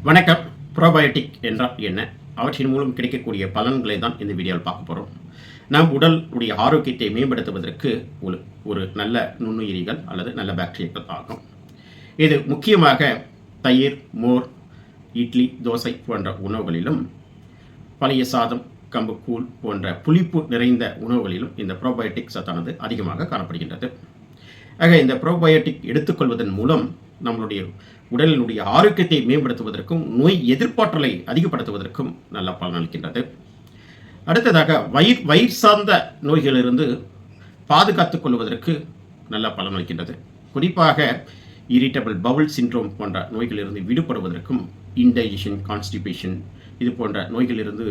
வணக்கம். ப்ரோபயோட்டிக் என்றால் என்ன, அவற்றின் மூலம் கிடைக்கக்கூடிய பலன்களை தான் இந்த வீடியோவில் பார்க்க போகிறோம். நம் உடலுடைய ஆரோக்கியத்தை மேம்படுத்துவதற்கு ஒரு நல்ல நுண்ணுயிரிகள் அல்லது நல்ல பாக்டீரியாக்கள் ஆகும். இது முக்கியமாக தயிர், மோர், இட்லி, தோசை போன்ற உணவுகளிலும், பழைய சாதம், கம்பு கூழ் போன்ற புளிப்பு நிறைந்த உணவுகளிலும் இந்த ப்ரோபயோட்டிக் சத்தானது அதிகமாக காணப்படுகின்றது. ஆக இந்த ப்ரோபயோட்டிக் எடுத்துக்கொள்வதன் மூலம் நம்மளுடைய உடலினுடைய ஆரோக்கியத்தை மேம்படுத்துவதற்கும் நோய் எதிர்ப்பாற்றலை அதிகப்படுத்துவதற்கும் நல்ல பலனளிக்கின்றது. அடுத்ததாக வயிறு சார்ந்த நோய்களிலிருந்து பாதுகாத்துக் கொள்வதற்கு நல்ல பலனளிக்கின்றது. குறிப்பாக இரிட்டபிள் பவுல் சிண்ட்ரோம் போன்ற நோய்களிலிருந்து விடுபடுவதற்கும், இன்டைஜஷன், கான்ஸ்டிபேஷன் இது போன்ற நோய்களிலிருந்து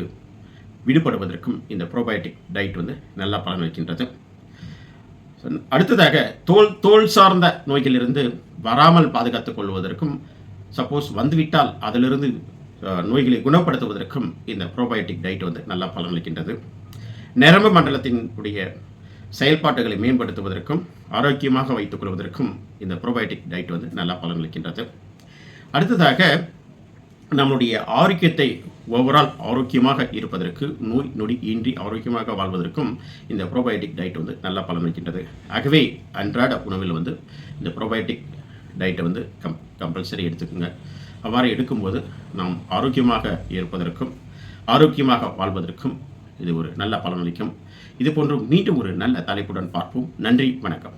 விடுபடுவதற்கும் இந்த ப்ரோபயோட்டிக் டயட் நல்ல பலனளிக்கின்றது. அடுத்ததாக தோல் சார்ந்த நோய்களிலிருந்து வராமல் பாதுகாத்துக் கொள்வதற்கும், சப்போஸ் வந்துவிட்டால் அதிலிருந்து நோய்களை குணப்படுத்துவதற்கும் இந்த ப்ரோபயோட்டிக் டயட் நல்லா பலனளிக்கின்றது. நரம்பு மண்டலத்தினுடைய செயல்பாட்டுகளை மேம்படுத்துவதற்கும் ஆரோக்கியமாக வைத்துக் கொள்வதற்கும் இந்த ப்ரோபயோட்டிக் டயட் நல்லா பலனளிக்கின்றது. அடுத்ததாக நம்முடைய ஆரோக்கியத்தை ஓவரால் ஆரோக்கியமாக இருப்பதற்கு, நோய் நொடி இன்றி ஆரோக்கியமாக வாழ்வதற்கும் இந்த ப்ரோபயோட்டிக் டயட் நல்ல பலனளிக்கின்றது. ஆகவே அன்றாட உணவில் இந்த ப்ரோபயோட்டிக் டயட்டை கம்பல்சரி எடுத்துக்கோங்க. அவ்வாறு எடுக்கும்போது நாம் ஆரோக்கியமாக இருப்பதற்கும் ஆரோக்கியமாக வாழ்வதற்கும் இது ஒரு நல்ல பலனளிக்கும். இது போன்று மீண்டும் ஒரு நல்ல தலைப்புடன் பார்ப்போம். நன்றி, வணக்கம்.